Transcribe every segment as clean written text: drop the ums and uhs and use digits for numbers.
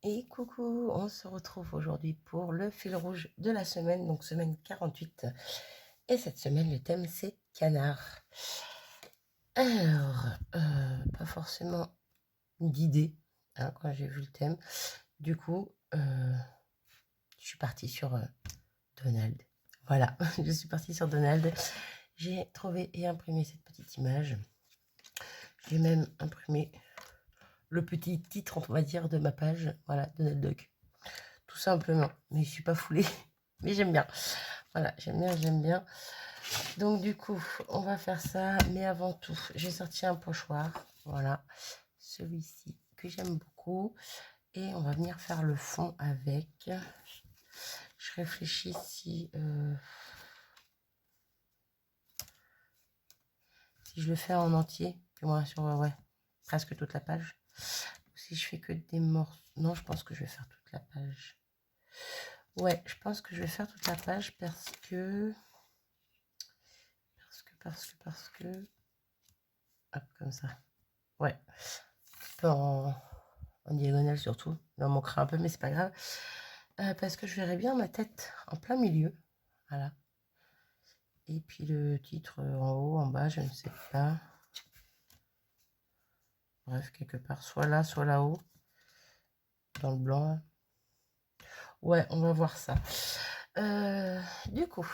Et coucou, on se retrouve aujourd'hui pour le fil rouge de la semaine, donc semaine 48. Et cette semaine, le thème, c'est canard. Alors, pas forcément d'idée hein, quand j'ai vu le thème. Du coup, je suis partie sur Donald. Voilà, je suis partie sur Donald. J'ai trouvé et imprimé cette petite image. J'ai même imprimé le petit titre, on va dire, de ma page. Voilà, Donald Duck. Tout simplement. Mais je suis pas foulée. Mais j'aime bien. Voilà, j'aime bien. Donc du coup, on va faire ça. Mais avant tout, j'ai sorti un pochoir. Voilà, celui-ci que j'aime beaucoup. Et on va venir faire le fond avec. Je réfléchis si je le fais en entier, du moins sur ouais, presque toute la page. Ou si je fais que des morceaux. Non, je pense que je vais faire toute la page. Ouais, je pense que je vais faire toute la page parce que hop, comme ça. Ouais, un peu en diagonale surtout. Il en manquera un peu, mais c'est pas grave. Parce que je verrai bien ma tête en plein milieu. Voilà. Et puis le titre en haut, en bas, je ne sais pas. Bref, quelque part, soit là-haut, dans le blanc. Ouais, on va voir ça. Du coup,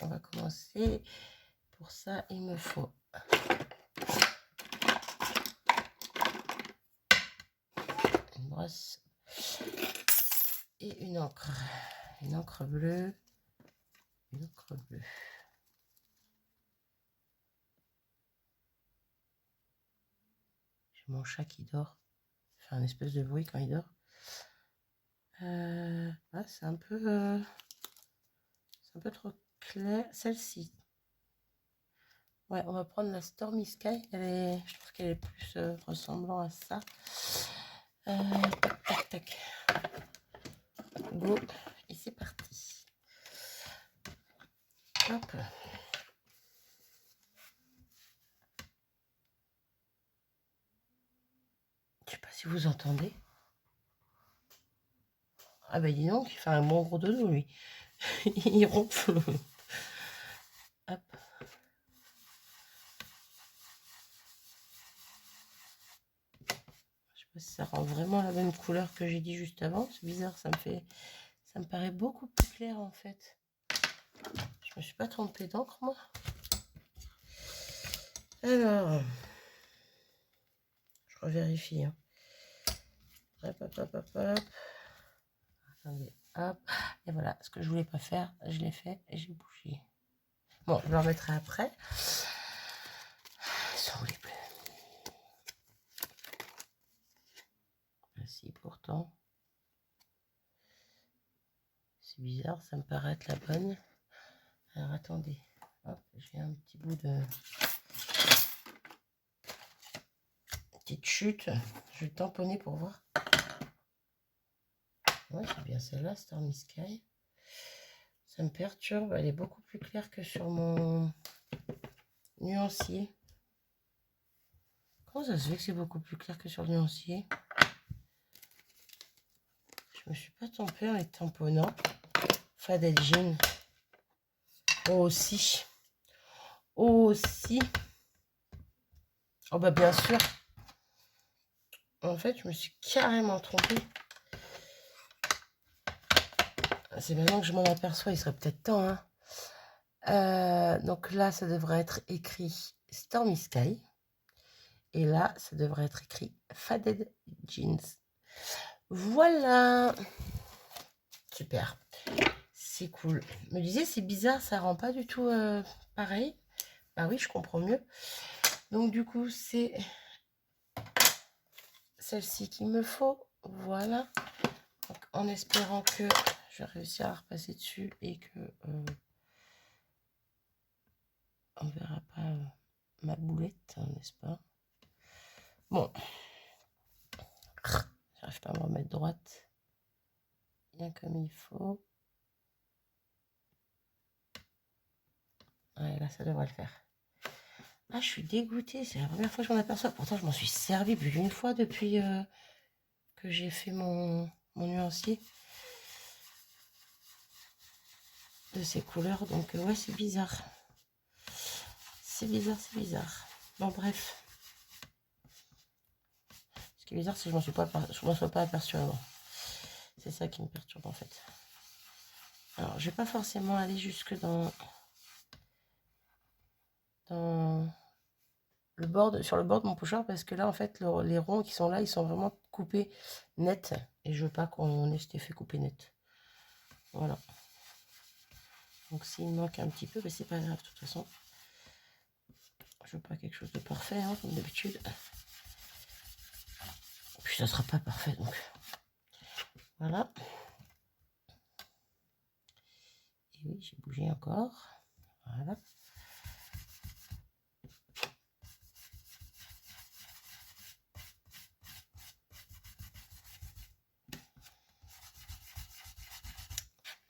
on va commencer. Pour ça, il me faut une brosse et une encre. Une encre bleue. Une encre bleue. J'ai mon chat qui dort. Il fait un espèce de bruit quand il dort. Ah, c'est un peu trop clair. Celle-ci. Ouais, on va prendre la Stormy Sky. Je trouve qu'elle est plus ressemblant à ça. Tac, tac, tac. Go. Et c'est parti. Hop. Je sais pas si vous entendez. Ah bah dis donc, il fait un bon gros dodo lui. Il ronfle. Hop. Je sais pas si ça rend vraiment la même couleur que j'ai dit juste avant. C'est bizarre, ça me paraît beaucoup plus clair en fait. Je me suis pas trompée d'encre moi. Alors, je revérifie. Hein. Hop, hop, hop, hop, hop. Attendez, hop. Et voilà, ce que je voulais pas faire, je l'ai fait et j'ai bougé. Bon, je le remettrai après. Ils sont où les bleus? Si, pourtant. C'est bizarre, ça me paraît être la bonne. Alors, attendez. Hop, j'ai un petit bout de... Petite chute. Je vais tamponner pour voir. Ouais, c'est bien celle-là, Stormy Sky. Ça me perturbe. Elle est beaucoup plus claire que sur mon nuancier. Comment ça se fait que c'est beaucoup plus clair que sur le nuancier? Je me suis pas trompée en les tamponnant. Faded Jean. Aussi. Aussi. Oh bah bien sûr. En fait, je me suis carrément trompée. C'est maintenant que je m'en aperçois, il serait peut-être temps. Hein. Donc là, ça devrait être écrit Stormy Sky. Et là, ça devrait être écrit Faded Jeans. Voilà. Super. C'est cool. Je me disais, c'est bizarre, ça rend pas du tout pareil. Bah oui, je comprends mieux. Donc du coup, c'est celle-ci qu'il me faut. Voilà. Donc, en espérant que je vais réussir à repasser dessus et que on verra pas ma boulette, n'est-ce pas? Bon. J'arrive pas à me remettre droite. Bien comme il faut. Ouais, là, ça devrait le faire. Ah, je suis dégoûtée. C'est la première fois que je m'en aperçois. Pourtant, je m'en suis servi plus d'une fois depuis que j'ai fait mon nuancier de ces couleurs. Donc ouais, c'est bizarre. C'est bizarre, c'est bizarre. Bon, bref. Ce qui est bizarre, c'est que je m'en suis pas aperçue avant. C'est ça qui me perturbe en fait. Alors, je vais pas forcément aller jusque dans le bord, sur le bord de mon pochoir, parce que là, en fait, les ronds qui sont là, ils sont vraiment coupés net. Et je veux pas qu'on ait cet effet coupé net. Voilà. Donc, s'il manque un petit peu, mais c'est pas grave, de toute façon. Je veux pas quelque chose de parfait, hein, comme d'habitude. Puis, ça sera pas parfait, donc. Voilà. Et oui, j'ai bougé encore. Voilà.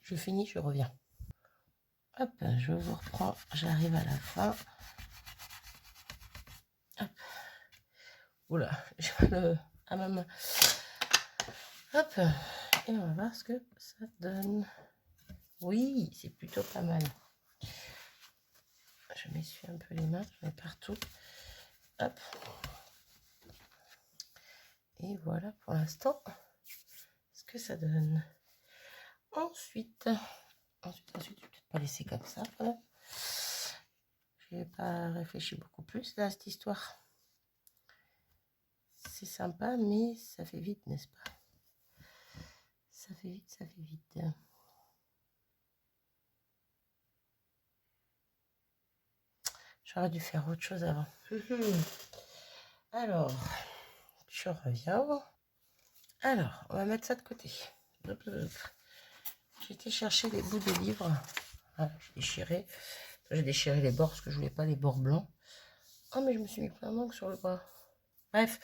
Je finis, je reviens. Hop, je vous reprends. J'arrive à la fin. Hop. Oula, j'ai mal à ma main. Hop. Et on va voir ce que ça donne. Oui, c'est plutôt pas mal. Je m'essuie un peu les mains, j'en ai partout. Hop. Et voilà pour l'instant ce que ça donne. Ensuite, je vais peut-être pas laisser comme ça. Je n'ai pas réfléchi beaucoup plus là à cette histoire. C'est sympa, mais ça fait vite, n'est-ce pas? Ça fait vite, ça fait vite. J'aurais dû faire autre chose avant. Alors, je reviens. Alors, on va mettre ça de côté. J'ai été chercher des bouts de livres. Voilà, j'ai déchiré les bords parce que je voulais pas les bords blancs. Oh, mais je me suis mis plein d'encre sur le bras. Bref.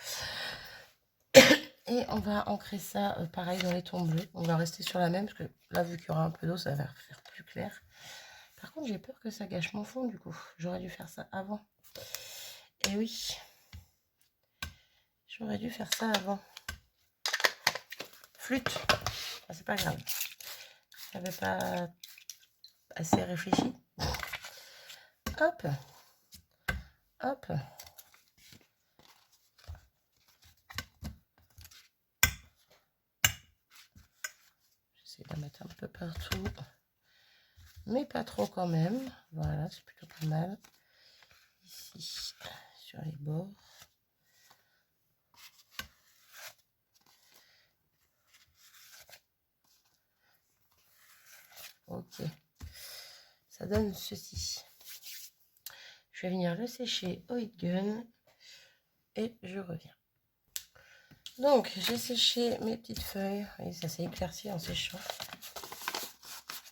Et on va ancrer ça pareil dans les tons bleus. On va rester sur la même parce que là, vu qu'il y aura un peu d'eau, ça va faire plus clair. Par contre, j'ai peur que ça gâche mon fond du coup. J'aurais dû faire ça avant. Et oui. J'aurais dû faire ça avant. Flûte. Ah, c'est pas grave. J'avais pas assez réfléchi. Hop. Hop. J'essaie d'en mettre un peu partout. Mais pas trop quand même. Voilà, c'est plutôt pas mal. Ici, sur les bords. Ok. Ça donne ceci. Je vais venir le sécher au heat gun. Et je reviens. Donc, j'ai séché mes petites feuilles. Et ça s'est éclairci en séchant.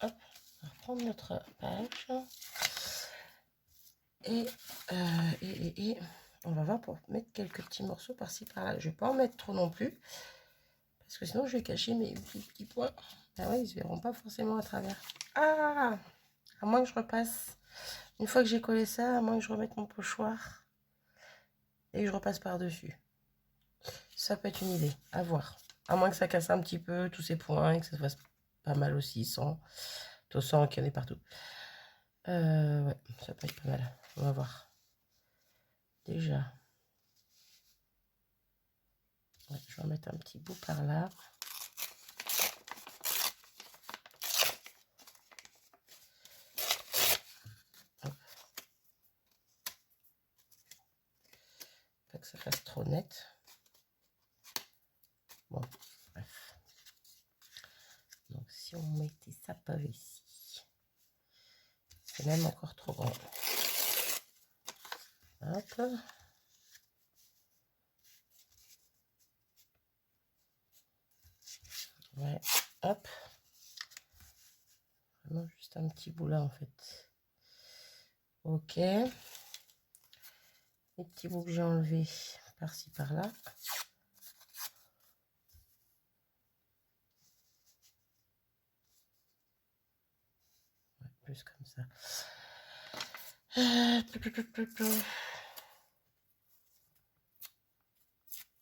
Hop, on va reprendre notre page. Et on va voir pour mettre quelques petits morceaux par-ci par-là. Je ne vais pas en mettre trop non plus. Parce que sinon, je vais cacher mes petits points. Ah ouais, ils ne se verront pas forcément à travers. Ah! À moins que je repasse. Une fois que j'ai collé ça, à moins que je remette mon pochoir. Et que je repasse par-dessus. Ça peut être une idée. À voir. À moins que ça casse un petit peu tous ces points et que ça se fasse pas mal aussi sans qu'il y en ait partout. Ouais, ça peut être pas mal. On va voir. Déjà. Ouais, je vais en mettre un petit bout par là. Hop. Pas que ça fasse trop net. Bon, bref. Donc si on mettait ça par ici, c'est même encore trop grand. Hop. Ouais, hop. Vraiment juste un petit bout là en fait. Ok. Les petits bouts que j'ai enlevés par-ci par-là. Ouais, plus comme ça.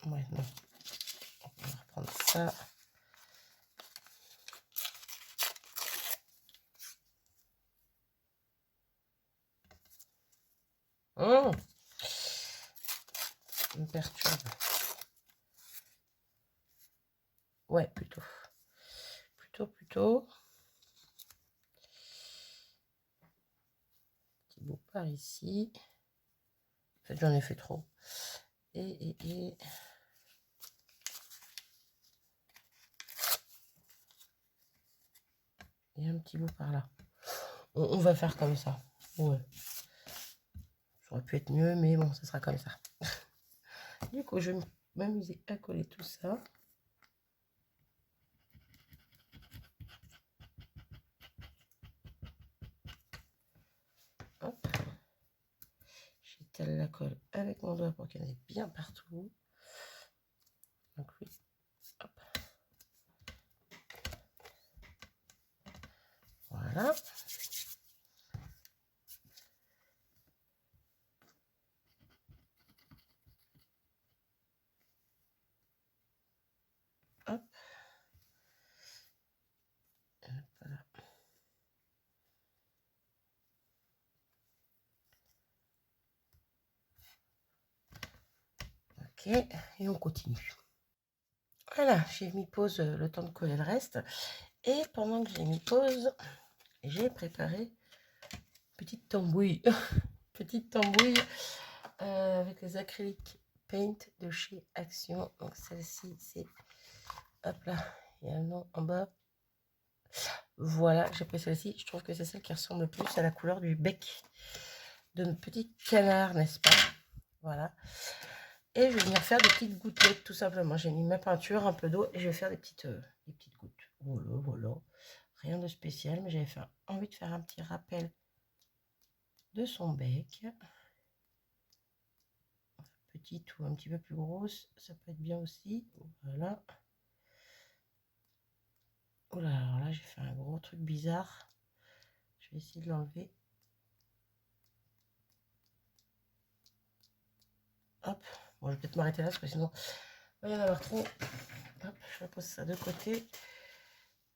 Ouais, non. On va reprendre ça. Ça me perturbe. Ouais, plutôt. Plutôt. Petit bout par ici. En fait, j'en ai fait trop. Et un petit bout par là. On va faire comme ça. Ouais. Ça aurait pu être mieux, mais bon, ça sera comme ça. Du coup, je vais m'amuser à coller tout ça. Hop. J'étale la colle avec mon doigt pour qu'elle aille bien partout. Donc oui. Hop. Voilà. Hop. Voilà. Ok, et on continue. Voilà, j'ai mis pause le temps de coller le reste. Et pendant que j'ai mis pause, j'ai préparé petite tambouille. Petite tambouille avec les acryliques paint de chez Action. Donc celle-ci, c'est... Hop là, il y a un nom en bas. Voilà, j'ai pris celle-ci. Je trouve que c'est celle qui ressemble le plus à la couleur du bec de notre petit canard, n'est-ce pas? Voilà. Et je vais venir faire des petites gouttelettes, tout simplement. J'ai mis ma peinture, un peu d'eau, et je vais faire des petites gouttes. Voilà. Rien de spécial, mais j'avais envie de faire un petit rappel de son bec. Petite ou un petit peu plus grosse, ça peut être bien aussi. Voilà. Oh là, alors là, j'ai fait un gros truc bizarre. Je vais essayer de l'enlever. Hop. Bon, je vais peut-être m'arrêter là, parce que sinon, il va y en avoir trop. Hop, je repose ça de côté.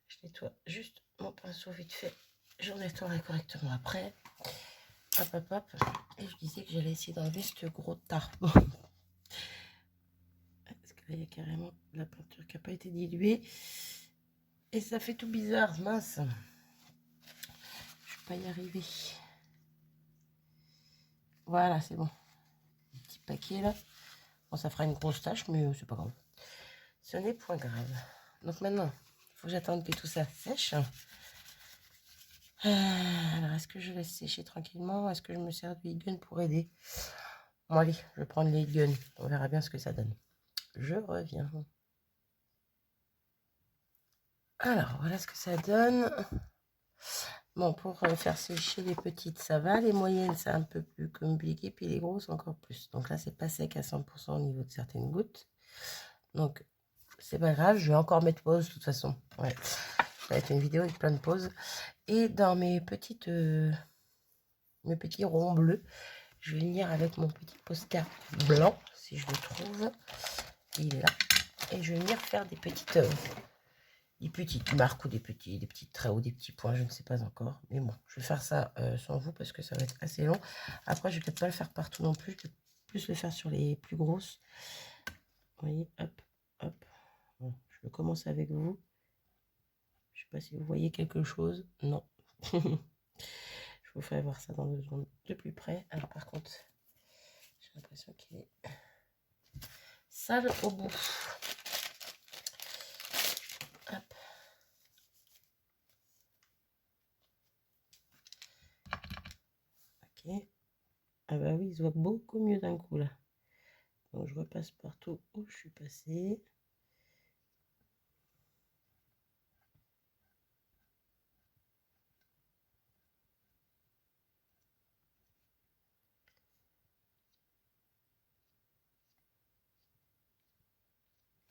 Je nettoie juste mon pinceau vite fait. Je nettoierai correctement après. Hop. Et je disais que j'allais essayer d'enlever ce gros tas. Parce que là, il y a carrément de la peinture qui n'a pas été diluée. Et ça fait tout bizarre, mince. Je ne vais pas y arriver. Voilà, c'est bon. Un petit paquet là. Bon, ça fera une grosse tache, mais c'est pas grave. Ce n'est point grave. Donc maintenant, il faut que j'attende que tout ça sèche. Alors, est-ce que je laisse sécher tranquillement? Est-ce que je me sers du heat gun pour aider? Bon, allez, je vais prendre le heat gun. On verra bien ce que ça donne. Je reviens. Alors, voilà ce que ça donne. Bon, pour faire sécher les petites, ça va. Les moyennes, c'est un peu plus compliqué. Puis les grosses, encore plus. Donc là, c'est pas sec à 100% au niveau de certaines gouttes. Donc, c'est pas grave. Je vais encore mettre pause, de toute façon. Ouais. Ça va être une vidéo avec plein de pauses. Et dans mes petits ronds bleus, je vais venir avec mon petit Posca blanc, si je le trouve. Il est là. Et je vais venir faire des petites marques ou des petits traits ou des petits points, je ne sais pas encore. Mais bon, je vais faire ça sans vous parce que ça va être assez long. Après, je vais peut-être pas le faire partout non plus. Je vais plus le faire sur les plus grosses. Vous voyez, hop. Bon, je commence avec vous. Je sais pas si vous voyez quelque chose. Non. Je vous ferai voir ça dans 2 secondes de plus près. Alors par contre, j'ai l'impression qu'il est sale au bout. Hop. Ok. Ah bah oui, il se voit beaucoup mieux d'un coup là. Donc je repasse partout où je suis passée.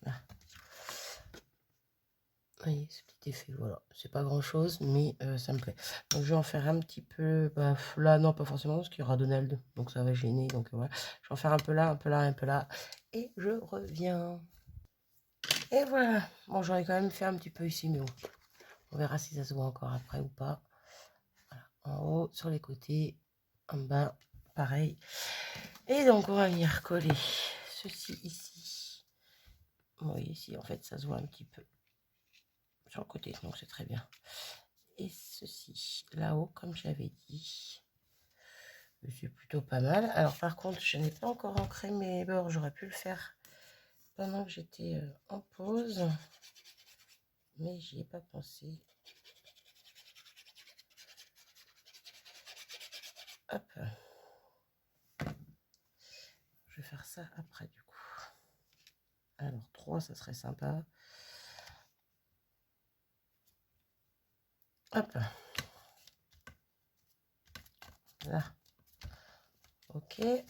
Là. Vous voyez ce petit effet, voilà. C'est pas grand chose, mais ça me plaît. Donc je vais en faire un petit peu. Bah, là, non, pas forcément, parce qu'il y aura Donald. Donc ça va gêner. Donc voilà. Je vais en faire un peu là, un peu là, un peu là. Et je reviens. Et voilà. Bon, j'en ai quand même fait un petit peu ici, mais bon. On verra si ça se voit encore après ou pas. Voilà. En haut, sur les côtés, en bas, pareil. Et donc, on va venir coller ceci ici. Oui, ici, en fait, ça se voit un petit peu sur le côté, donc c'est très bien. Et ceci, là-haut, comme j'avais dit, c'est plutôt pas mal. Alors, par contre, je n'ai pas encore ancré mes bords. J'aurais pu le faire pendant que j'étais en pause, mais j'y ai pas pensé. Hop. Je vais faire ça après, du coup. Alors, 3, ça serait sympa. Hop. Là. Ok. J'ai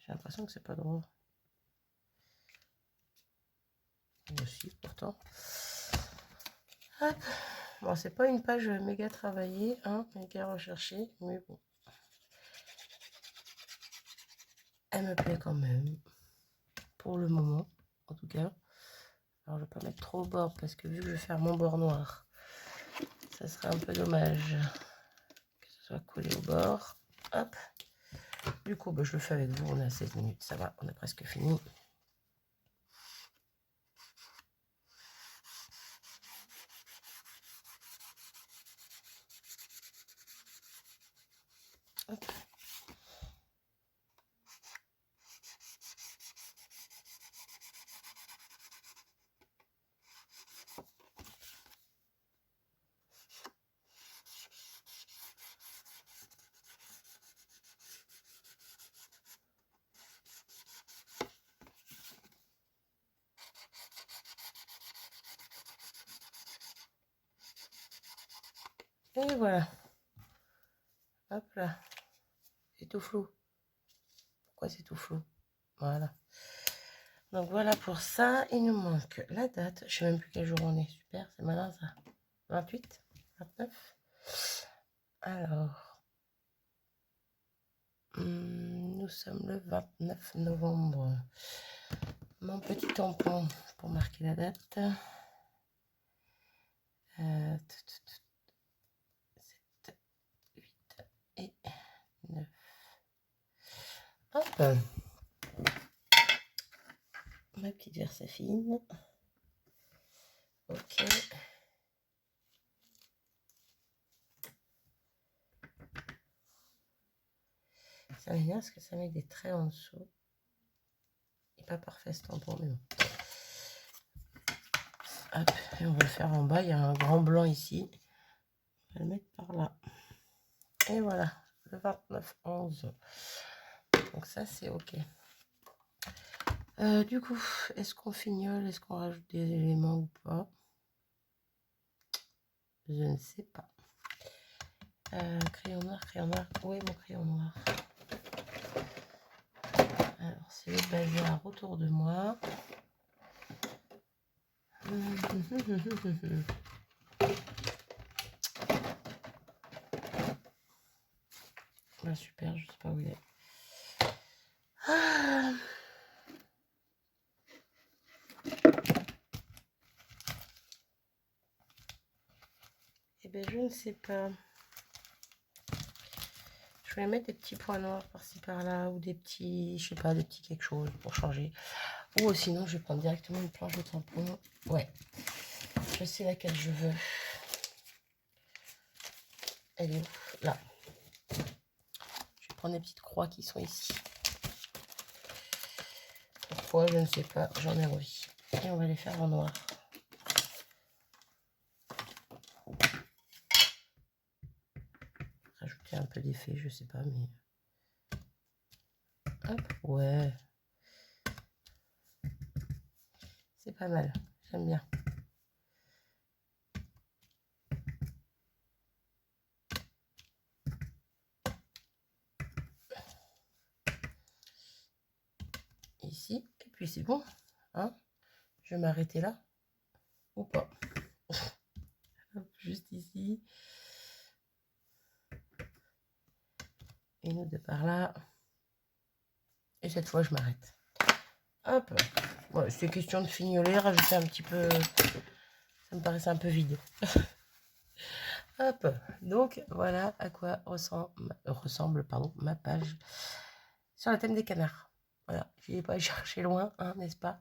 l'impression que c'est pas drôle. Aussi, pourtant. Hop. Bon, c'est pas une page méga travaillée, hein, méga recherchée, mais bon. Elle me plaît quand même. Pour le moment, en tout cas. Alors, je vais pas mettre trop au bord parce que vu que je vais faire mon bord noir, ça serait un peu dommage que ce soit collé au bord. Hop. Du coup, bah, je le fais avec vous. On a 16 minutes. Ça va, on a presque fini. Hop. Et voilà. Hop là. C'est tout flou. Pourquoi c'est tout flou? Voilà. Donc voilà pour ça. Il nous manque la date. Je sais même plus quel jour on est. Super, c'est malin ça. 28, 29. Alors, nous sommes le 29 novembre. Mon petit tampon pour marquer la date. 7 8 et 9. Hop. Ma petite Versafine. Ok. Ça m'énerve parce que ça met des traits en dessous. Il n'est pas parfait ce tampon, mais bon. Hop, et on va le faire en bas. Il y a un grand blanc ici. On va le mettre par là. Et voilà, le 29-11. Donc ça, c'est ok. Du coup, est-ce qu'on fignole? Est-ce qu'on rajoute des éléments ou pas? Je ne sais pas. Crayon noir, crayon noir. Où est mon crayon noir? Alors, c'est le bazar autour de moi. Ah, super, je sais pas où il est. Ah. Eh bien, je ne sais pas. Je vais mettre des petits points noirs par-ci par-là ou des petits, je sais pas, des petits quelque chose pour changer. Ou sinon, je vais prendre directement une planche de tampon. Ouais, je sais laquelle je veux. Elle est où? Là. Je vais prendre des petites croix qui sont ici. Pourquoi? Je ne sais pas, j'en ai envie. Et on va les faire en noir. Rajouter un peu d'effet, je sais pas, mais... Hop, ouais. C'est pas mal, j'aime bien. Ici, et puis c'est bon. Hein, je vais m'arrêter là, ou pas. Juste ici. Et nous de par là. Et cette fois, je m'arrête. Hop. Voilà, c'était question de fignoler, rajouter un petit peu. Ça me paraissait un peu vide. Hop. Donc, voilà à quoi ressemble ma page sur le thème des canards. Voilà, je n'ai pas cherché loin, hein, n'est-ce pas?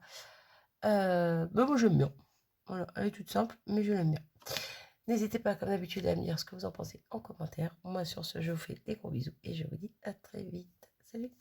Moi, j'aime bien. Voilà, elle est toute simple, mais je l'aime bien. N'hésitez pas, comme d'habitude, à me dire ce que vous en pensez en commentaire. Moi, sur ce, je vous fais des gros bisous et je vous dis à très vite. Salut!